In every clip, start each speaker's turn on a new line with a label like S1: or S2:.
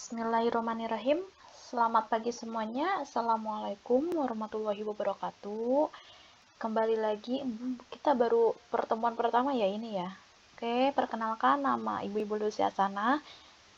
S1: Bismillahirrahmanirrahim. Selamat pagi semuanya. Assalamualaikum warahmatullahi wabarakatuh. Kembali lagi, kita baru pertemuan pertama ya ini ya. Oke, perkenalkan nama Ibu Lucy Asana.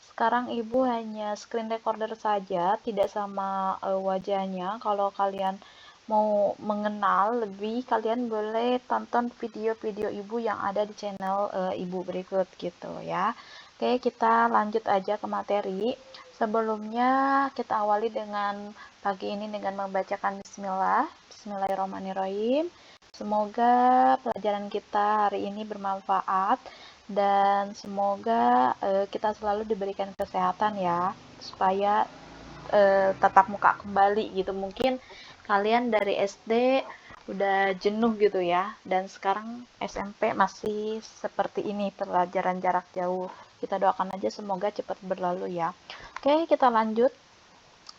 S1: Sekarang Ibu hanya screen recorder saja, tidak sama wajahnya. Kalau kalian mau mengenal lebih, kalian boleh tonton video-video Ibu yang ada di channel Ibu berikut gitu ya. Oke, kita lanjut aja ke materi. Sebelumnya kita awali dengan pagi ini dengan membacakan Bismillah. Bismillahirrahmanirrahim. Semoga pelajaran kita hari ini bermanfaat dan semoga kita selalu diberikan kesehatan ya, supaya tatap muka kembali gitu. Mungkin kalian dari SD udah jenuh gitu ya, dan sekarang SMP masih seperti ini, pelajaran jarak jauh. Kita doakan aja semoga cepat berlalu ya. Oke, kita lanjut.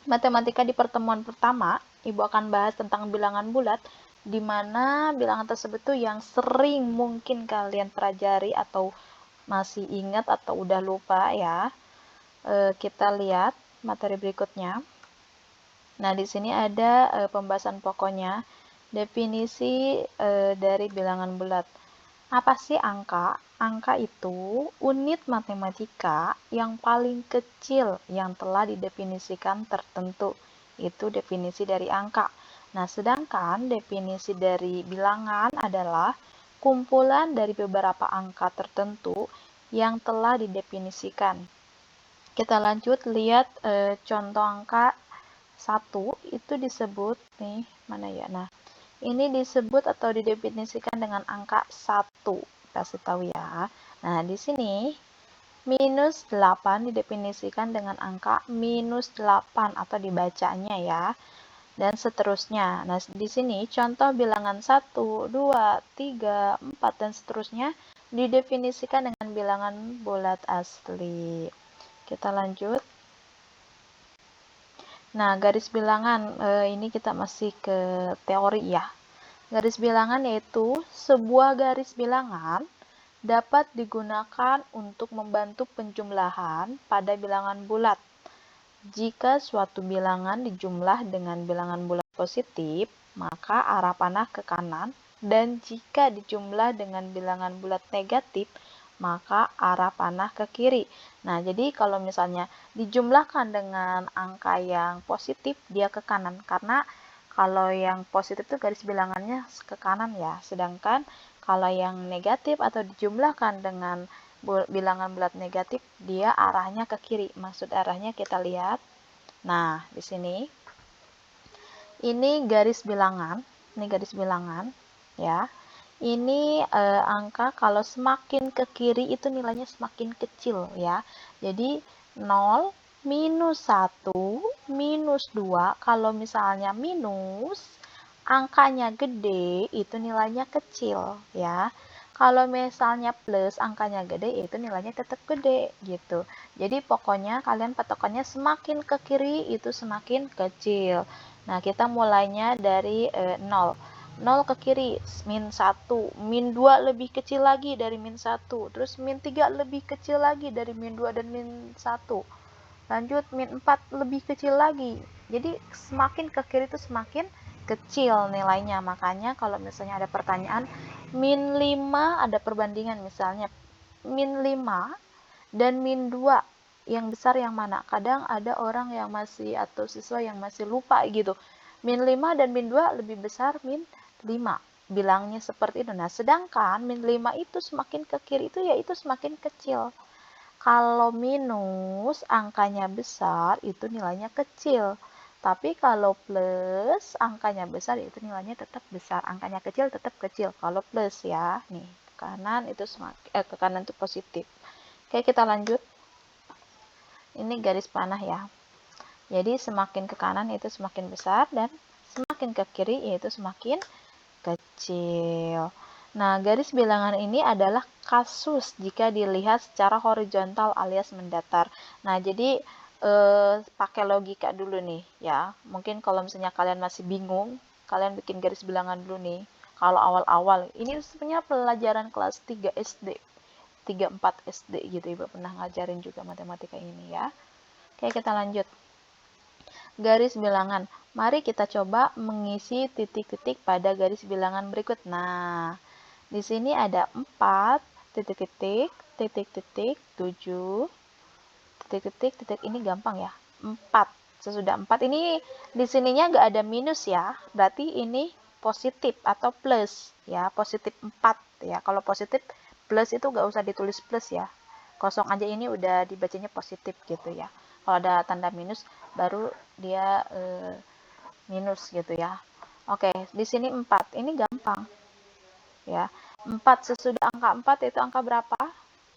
S1: Matematika di pertemuan pertama, Ibu akan bahas tentang bilangan bulat, di mana bilangan tersebut tuh yang sering mungkin kalian pelajari atau masih ingat atau udah lupa ya. Kita lihat materi berikutnya. Nah, di sini ada pembahasan pokoknya, definisi dari bilangan bulat. Apa sih angka? Angka itu unit matematika yang paling kecil yang telah didefinisikan tertentu. Itu definisi dari angka. Nah, sedangkan definisi dari bilangan adalah kumpulan dari beberapa angka tertentu yang telah didefinisikan. Kita lanjut lihat contoh angka 1 itu disebut nih, mana ya? Nah, ini disebut atau didefinisikan dengan angka 1. Kasih tahu ya. Nah, di sini minus 8 didefinisikan dengan angka minus 8 atau dibacanya ya. Dan seterusnya. Nah, di sini contoh bilangan 1, 2, 3, 4 dan seterusnya didefinisikan dengan bilangan bulat asli. Kita lanjut. Nah, garis bilangan ini kita masih ke teori ya. Garis bilangan yaitu sebuah garis bilangan dapat digunakan untuk membantu penjumlahan pada bilangan bulat. Jika suatu bilangan dijumlah dengan bilangan bulat positif, maka arah panah ke kanan, dan jika dijumlah dengan bilangan bulat negatif, maka arah panah ke kiri. Nah, jadi kalau misalnya dijumlahkan dengan angka yang positif, dia ke kanan, karena kalau yang positif itu garis bilangannya ke kanan ya, sedangkan kalau yang negatif atau dijumlahkan dengan bilangan bulat negatif, dia arahnya ke kiri. Maksud arahnya kita lihat. Nah, di sini ini garis bilangan, ya. Ini angka kalau semakin ke kiri itu nilainya semakin kecil ya. Jadi 0, minus 1, minus 2, kalau misalnya minus, angkanya gede, itu nilainya kecil ya. Kalau misalnya plus, angkanya gede, itu nilainya tetap gede gitu. Jadi pokoknya kalian patokannya semakin ke kiri itu semakin kecil. Nah, kita mulainya dari 0. 0 ke kiri, min 1, min 2 lebih kecil lagi dari min 1, terus min 3 lebih kecil lagi dari min 2 dan min 1, lanjut min 4 lebih kecil lagi. Jadi semakin ke kiri itu semakin kecil nilainya. Makanya kalau misalnya ada pertanyaan min 5 ada perbandingan, misalnya min 5 dan min 2 yang besar yang mana? Kadang ada orang yang masih atau siswa yang masih lupa gitu. Min 5 dan min 2 lebih besar min 5. Bilangnya seperti itu. Nah, sedangkan min 5 itu semakin ke kiri itu yaitu semakin kecil. Kalau minus angkanya besar itu nilainya kecil. Tapi kalau plus angkanya besar itu nilainya tetap besar. Angkanya kecil tetap kecil. Kalau plus ya, nih ke kanan itu ke kanan itu positif. Oke, kita lanjut. Ini garis panah ya. Jadi semakin ke kanan itu semakin besar dan semakin ke kiri yaitu semakin kecil. Nah, garis bilangan ini adalah kasus jika dilihat secara horizontal alias mendatar. Nah, jadi pakai logika dulu nih ya. Mungkin kalau misalnya kalian masih bingung, kalian bikin garis bilangan dulu nih. Kalau awal-awal, ini sebenarnya pelajaran kelas 3 SD, 3-4 SD gitu, Ibu pernah ngajarin juga matematika ini ya. Oke, kita lanjut. Garis bilangan. Mari kita coba mengisi titik-titik pada garis bilangan berikut. Nah, di sini ada 4 titik-titik, titik-titik, 7, titik-titik, titik. Ini gampang ya. 4. Sesudah 4 ini di sininya nggak ada minus ya. Berarti ini positif atau plus ya. Positif 4 ya. Kalau positif plus itu nggak usah ditulis plus ya. Kosong aja, ini udah dibacanya positif gitu ya. Kalau ada tanda minus baru dia minus gitu ya. Oke, di sini 4. Ini gampang. Ya. 4 sesudah angka 4 itu angka berapa?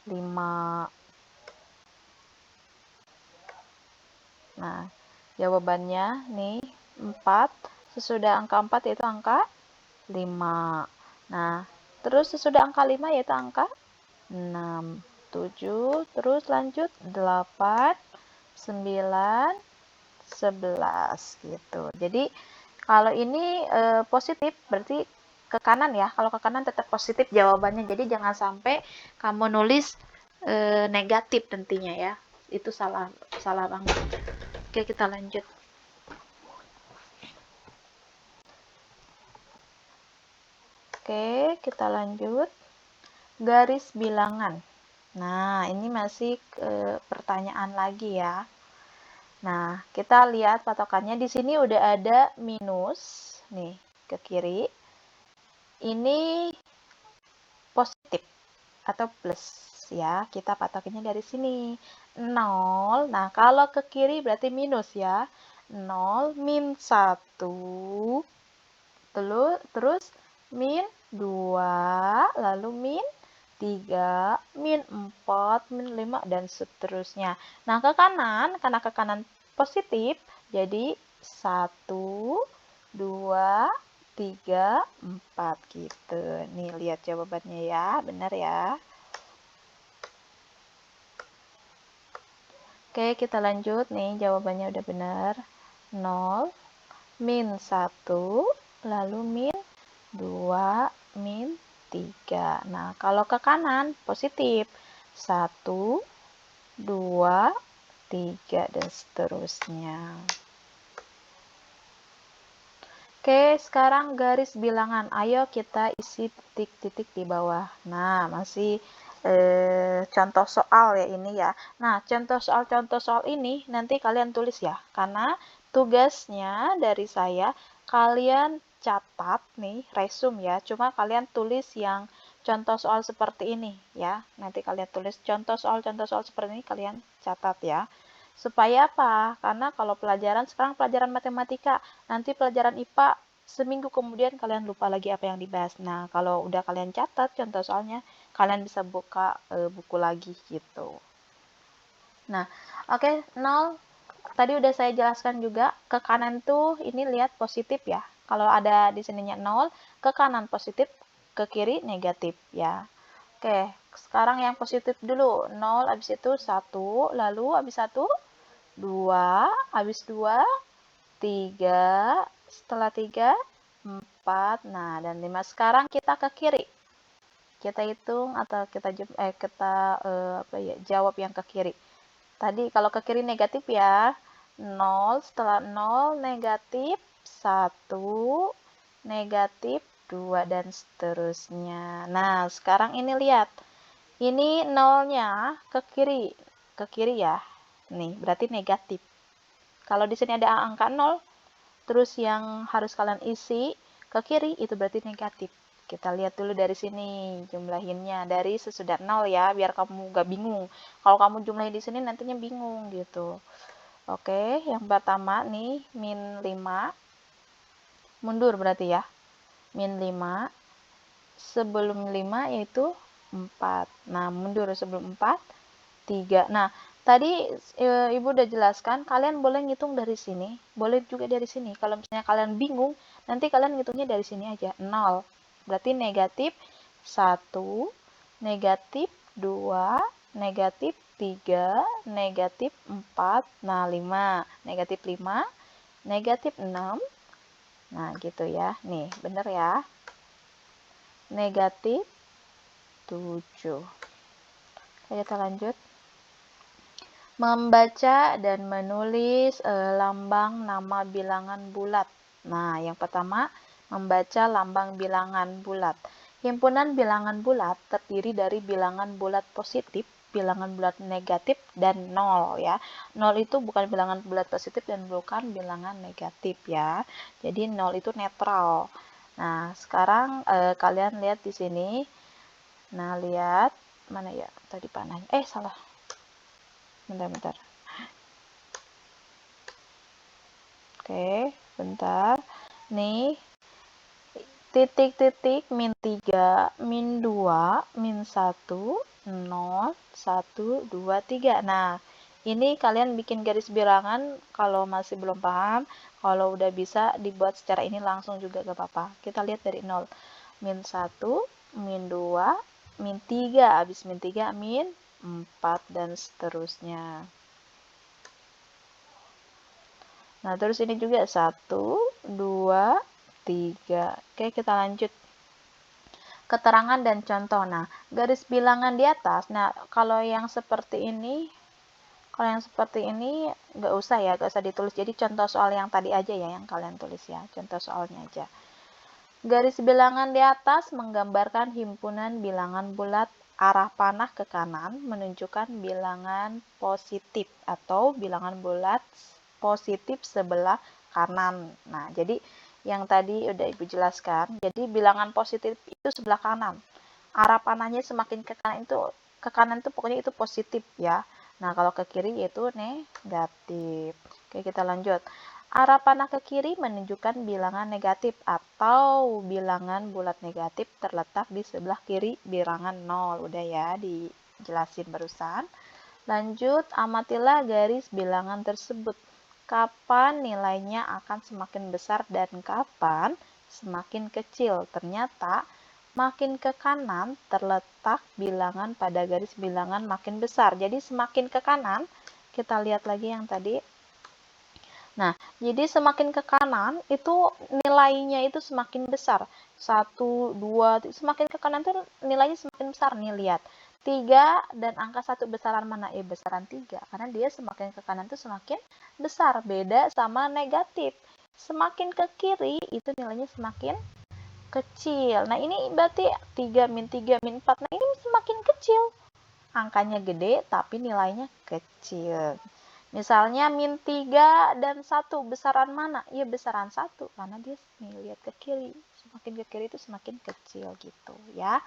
S1: 5. Nah, jawabannya nih 4 sesudah angka 4 yaitu angka 5. Nah, terus sesudah angka 5 yaitu angka 6, 7, terus lanjut 8, 9, 11 gitu. Jadi kalau ini positif berarti ke kanan ya. Kalau ke kanan tetap positif jawabannya. Jadi jangan sampai kamu nulis negatif tentunya ya. Itu salah banget. Oke, kita lanjut. Oke, kita lanjut. Garis bilangan. Nah, ini masih pertanyaan lagi ya. Nah, kita lihat patokannya di sini udah ada minus nih ke kiri. Ini positif atau plus ya. Kita patokinnya dari sini. 0. Nah, kalau ke kiri berarti minus ya. 0 min 1 terus min 2 lalu min 3, min 4, min 5, dan seterusnya. Nah, ke kanan, karena ke kanan positif, jadi 1, 2, 3, 4 gitu. Nih, lihat jawabannya ya, benar ya. Oke, kita lanjut nih, jawabannya udah benar. 0, min 1, lalu min 2, min 3. Nah, kalau ke kanan positif. 1, 2, 3, dan seterusnya. Oke, sekarang garis bilangan. Ayo kita isi titik-titik di bawah. Nah, masih contoh soal ya ini ya. Nah, contoh soal ini nanti kalian tulis ya. Karena tugasnya dari saya, kalian catat nih, resume ya. Cuma kalian tulis yang contoh soal seperti ini ya. Nanti kalian tulis contoh soal seperti ini, kalian catat ya. Supaya apa? Karena kalau sekarang pelajaran matematika, nanti pelajaran IPA, seminggu kemudian kalian lupa lagi apa yang dibahas. Nah, kalau udah kalian catat contoh soalnya, kalian bisa buka buku lagi gitu. Nah, oke, 0. Tadi udah saya jelaskan juga, ke kanan tuh ini lihat positif ya. Kalau ada di sininya 0, ke kanan positif, ke kiri negatif ya. Oke, sekarang yang positif dulu. 0, habis itu 1, lalu habis 1, 2, habis 2, 3, setelah 3, 4, nah, dan 5. Sekarang kita ke kiri. Kita hitung atau kita jawab yang ke kiri. Tadi kalau ke kiri negatif ya, 0, setelah 0 negatif 1, negatif 2, dan seterusnya. Nah, sekarang ini lihat. Ini 0-nya ke kiri ya. Nih, berarti negatif. Kalau di sini ada angka 0, terus yang harus kalian isi ke kiri, itu berarti negatif. Kita lihat dulu dari sini, jumlahinnya dari sesudah 0 ya, biar kamu gak bingung. Kalau kamu jumlahin di sini, nantinya bingung gitu. Oke, yang pertama nih, min 5. Mundur berarti ya. Min 5. Sebelum 5 yaitu 4. Nah, mundur sebelum 4, 3. Nah, tadi Ibu udah jelaskan, kalian boleh ngitung dari sini, boleh juga dari sini. Kalau misalnya kalian bingung, nanti kalian ngitungnya dari sini aja, 0. Berarti negatif 1, negatif 2, negatif 3, negatif 4, nah 5, negatif 5, negatif 6, nah gitu ya. Nih, bener ya. Negatif 7. Oke, kita lanjut. Membaca dan menulis lambang nama bilangan bulat. Nah, yang pertama, membaca lambang bilangan bulat. Himpunan bilangan bulat terdiri dari bilangan bulat positif, bilangan bulat negatif, dan nol ya. Nol itu bukan bilangan bulat positif dan bukan bilangan negatif ya. Jadi nol itu netral. Nah, sekarang kalian lihat di sini. Nah, lihat mana ya tadi panahnya? Salah. Bentar. Oke, bentar. Nih, titik-titik min 3, min 2, min 1, 0, 1, 2, 3. Nah, ini kalian bikin garis bilangan kalau masih belum paham. Kalau udah bisa dibuat secara ini langsung juga gak apa-apa. Kita lihat dari 0. Min 1, min 2, min 3. Habis min 3, min 4, dan seterusnya. Nah, terus ini juga 1, 2, 3. Oke, kita lanjut. Keterangan dan contoh. Nah, garis bilangan di atas. Nah, kalau yang seperti ini nggak usah ya, nggak usah ditulis. Jadi contoh soal yang tadi aja ya, yang kalian tulis ya. Contoh soalnya aja. Garis bilangan di atas menggambarkan himpunan bilangan bulat. Arah panah ke kanan menunjukkan bilangan positif atau bilangan bulat positif sebelah kanan. Nah, jadi yang tadi udah Ibu jelaskan, jadi bilangan positif itu sebelah kanan. Arah panahnya semakin ke kanan itu pokoknya itu positif ya. Nah, kalau ke kiri itu negatif. Oke, kita lanjut. Arah panah ke kiri menunjukkan bilangan negatif atau bilangan bulat negatif terletak di sebelah kiri bilangan 0. Udah ya, dijelasin barusan. Lanjut, amatilah garis bilangan tersebut. Kapan nilainya akan semakin besar dan kapan semakin kecil? Ternyata makin ke kanan terletak bilangan pada garis bilangan makin besar. Jadi semakin ke kanan, kita lihat lagi yang tadi. Nah, jadi semakin ke kanan itu nilainya itu semakin besar. 1, 2, semakin ke kanan itu nilainya semakin besar nih, lihat. 3 dan angka 1 besaran mana? Besaran 3. Karena dia semakin ke kanan itu semakin besar. Beda sama negatif. Semakin ke kiri itu nilainya semakin kecil. Nah, ini berarti 3 min 3 min 4. Nah, ini semakin kecil. Angkanya gede tapi nilainya kecil. Misalnya min 3 dan 1 besaran mana? Ya besaran 1 karena dia nih lihat ke kiri. Semakin ke kiri itu semakin kecil gitu ya.